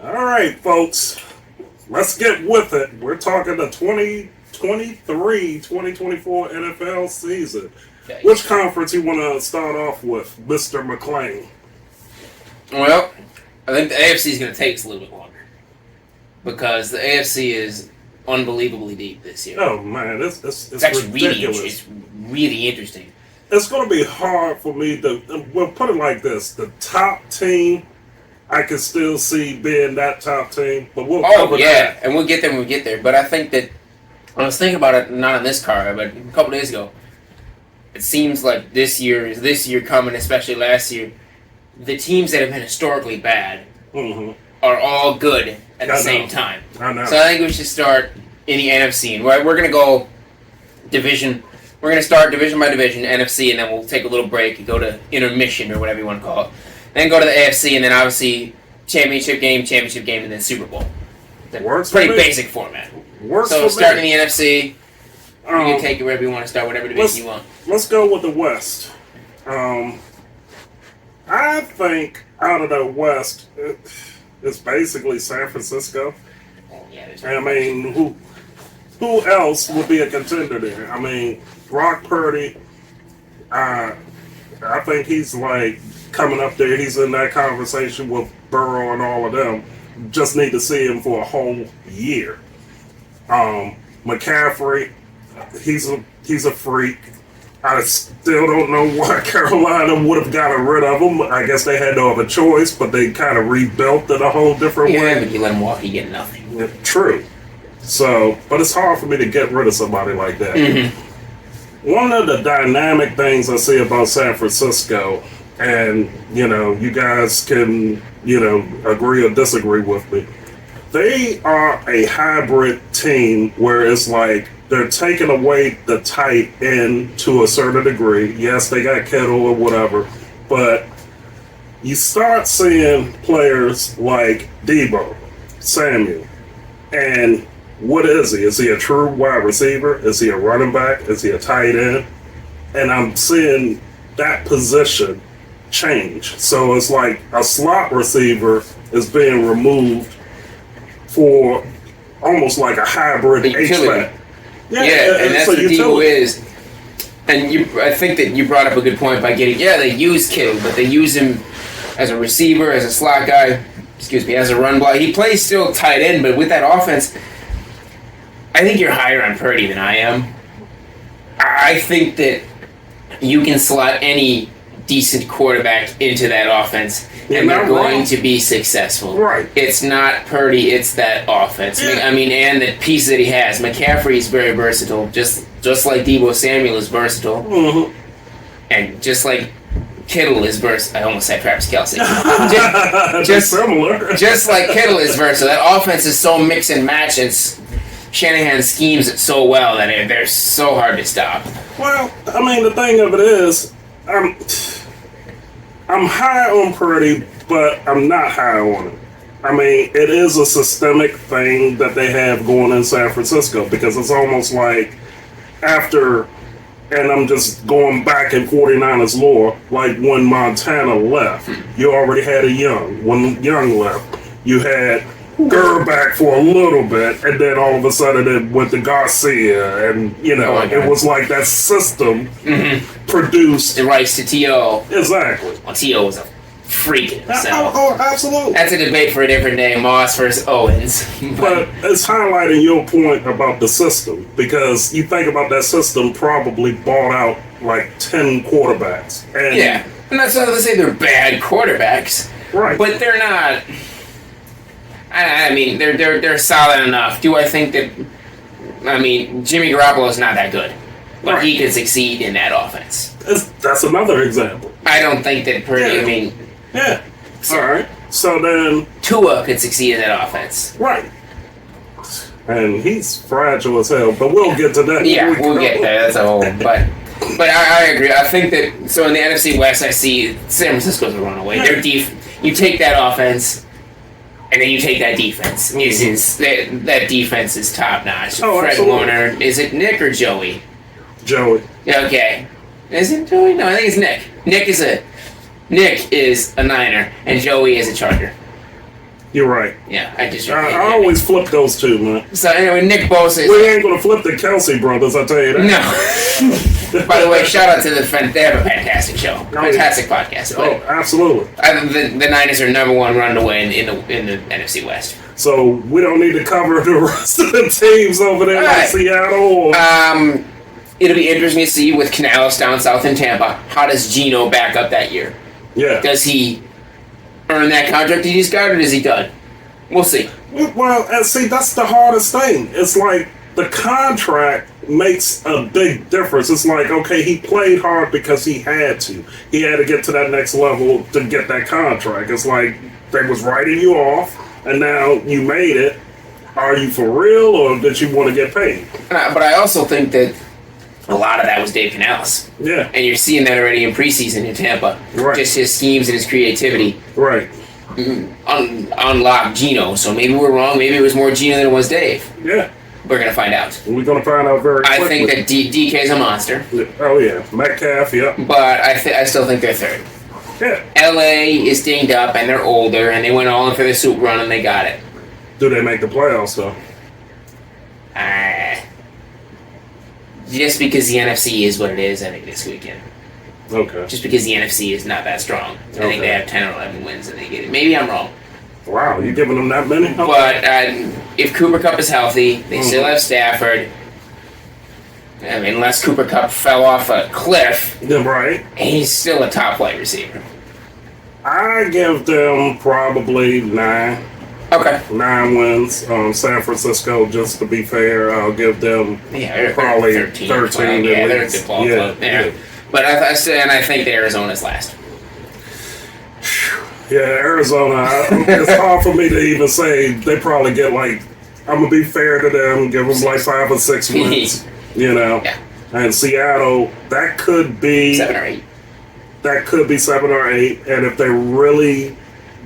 All right, folks. Let's get with it. We're talking the 2023-2024 NFL season. Okay. Which conference you want to start off with, Mr. Mclain? Well, I think the AFC is going to take us a little bit longer because the AFC is unbelievably deep this year. Oh man, it's actually ridiculous. really interesting. It's going to be hard for me to. Well, put it like this: the top team, I can still see being that top team, but we'll cover that. And we'll get there when we get there. But I think that I was thinking about it not on this card, but a couple days ago. It seems like this year coming, especially last year, the teams that have been historically bad are all good at the same time. I know. So I think we should start in the NFC, and we're going to go division. We're going to start division by division, NFC, and then we'll take a little break and go to intermission or whatever you want to call it. Then go to the AFC, and then obviously championship game, and then Super Bowl. Works Pretty for me. basic format. Works So for start in me. the NFC. You can take it wherever you want to start, whatever division you want. Let's go with the West. I think out of the West, it's basically San Francisco. Yeah, there's I mean, who else would be a contender there? I mean, Brock Purdy, I think he's like coming up there. He's in that conversation with Burrow and all of them. Just need to see him for a whole year. McCaffrey, he's a freak. I still don't know why Carolina would have gotten rid of him. I guess they had no other choice, but they kind of rebuilt it a whole different way. Yeah, but you let him walk, you get nothing. Yeah, true. So, but it's hard for me to get rid of somebody like that. One of the dynamic things I see about San Francisco, and, you guys can, agree or disagree with me, they are a hybrid team where it's like they're taking away the tight end to a certain degree. Yes, they got Kittle or whatever, but you start seeing players like Debo Samuel, and what is he? Is he a true wide receiver? Is he a running back? Is he a tight end? And I'm seeing that position change. So it's like a slot receiver is being removed for almost like a hybrid H-back. Yeah, and that's what Debo is. And I think that you brought up a good point by they use Kittle, but they use him as a receiver, as a slot guy, as a run block. He plays still tight end, but with that offense, I think you're higher on Purdy than I am. I think that you can slot any decent quarterback into that offense, and they're going to be successful. Right. It's not Purdy, it's that offense. Yeah. And the piece that he has. McCaffrey is very versatile, just like Debo Samuel is versatile. And just like Kittle is versatile. I almost said Travis Kelce. just similar. Just like Kittle is versatile. That offense is so mix and match, and Shanahan schemes it so well that they're so hard to stop. Well, I mean, the thing of it is, I'm high on Purdy, but I'm not high on him. I mean, it is a systemic thing that they have going in San Francisco, because it's almost like after, and I'm just going back in 49ers lore, like when Montana left, you already had a Young. When Young left, you had Gurr back for a little bit, and then all of a sudden it went to Garcia, and it was like that system produced the rights to T.O. Exactly. Well, T.O. was a freak in himself. Oh, absolutely. That's a debate for a different day, Moss versus Owens. But it's highlighting your point about the system, because you think about that system probably bought out like 10 quarterbacks. And yeah, I'm not to say they're bad quarterbacks, right? But they're not. I mean, they're solid enough. Do I think that? I mean, Jimmy Garoppolo is not that good, but he can succeed in that offense. That's another example. I don't think that Purdy. Yeah. I mean, yeah. All right. So then, Tua could succeed in that offense. Right. And he's fragile as hell, but we'll get to that. Yeah, we'll get there. That's a whole. But I agree. I think that. So in the NFC West, I see San Francisco's a runaway. Yeah. Their you take that offense. And then you take that defense. That defense is top notch. Oh, Fred absolutely. Warner. Is it Nick or Joey? Joey. Okay. Is it Joey? No, I think it's Nick. Nick is a Niner, and Joey is a Charger. You're right. Yeah, I just. I always flip those two, man. So anyway, Nick Bosa. We ain't gonna flip the Kelsey brothers, I tell you that. No. By the way, shout out to they have a fantastic show, fantastic podcast. Oh, absolutely. The Niners are number one run to win in the NFC West. So we don't need to cover the rest of the teams over there like Seattle. It'll be interesting to see with Canales down south in Tampa. How does Geno back up that year? Yeah. Does he earn that contract he just got, or is he done? We'll see. Well, and see, that's the hardest thing. It's like the contract makes a big difference. It's like, okay, he played hard because he had to. He had to get to that next level to get that contract. It's like they was writing you off, and now you made it. Are you for real, or did you want to get paid? But I also think that a lot of that was Dave Canales. Yeah. And you're seeing that already in preseason in Tampa. Right. Just his schemes and his creativity. Right. Unlocked Geno. So maybe we're wrong. Maybe it was more Geno than it was Dave. Yeah. We're going to find out. We're going to find out very quickly. I think that DK's a monster. Oh, yeah. Metcalf, yeah. But I still think they're third. Yeah. LA is dinged up and they're older and they went all in for the Super Run and they got it. Do they make the playoffs, though? Just because the NFC is what it is, I think this weekend. Okay. Just because the NFC is not that strong. I think they have 10 or 11 wins and they get it. Maybe I'm wrong. Wow, you giving them that many? Okay. But if Cooper Kupp is healthy, they still have Stafford. I mean, unless Cooper Kupp fell off a cliff, Yeah, right. he's still a top flight receiver. I give them probably 9. Okay. 9 wins. San Francisco, just to be fair, I'll give them probably 13 Yeah, at they're a least. good ball club. Yeah. But I think that Arizona's last. Yeah, Arizona, it's hard for me to even say. They probably get I'm going to be fair to them, give them 5 or 6 wins. Yeah. And Seattle, that could be 7 or 8. That could be 7 or 8. And if they're really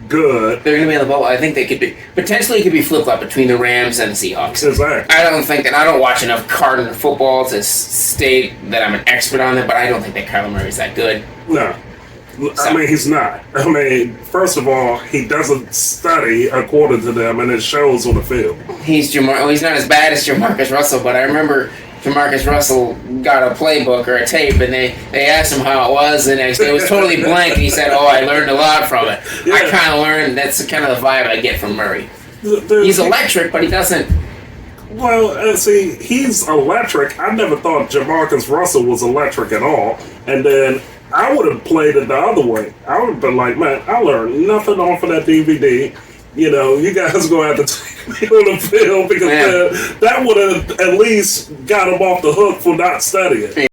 good, they're going to be in the bubble. I think they could be. Potentially, it could be flip-flop between the Rams and the Seahawks. Exactly. I don't watch enough Cardinal football to state that I'm an expert on it, but I don't think that Kyler Murray's that good. No. I mean, he's not. I mean, first of all, he doesn't study according to them, and it shows on the field. He's not as bad as Jamarcus Russell, but I remember Jamarcus Russell got a playbook or a tape, and they asked him how it was, and it was totally blank, and he said, I learned a lot from it. Yeah. I kind of learned, that's kind of the vibe I get from Murray. He's electric, but he doesn't... Well, see, he's electric. I never thought Jamarcus Russell was electric at all, and then I would have played it the other way. I would have been like, man, I learned nothing off of that DVD. You guys going to have to take me on the field because that would have at least got him off the hook for not studying.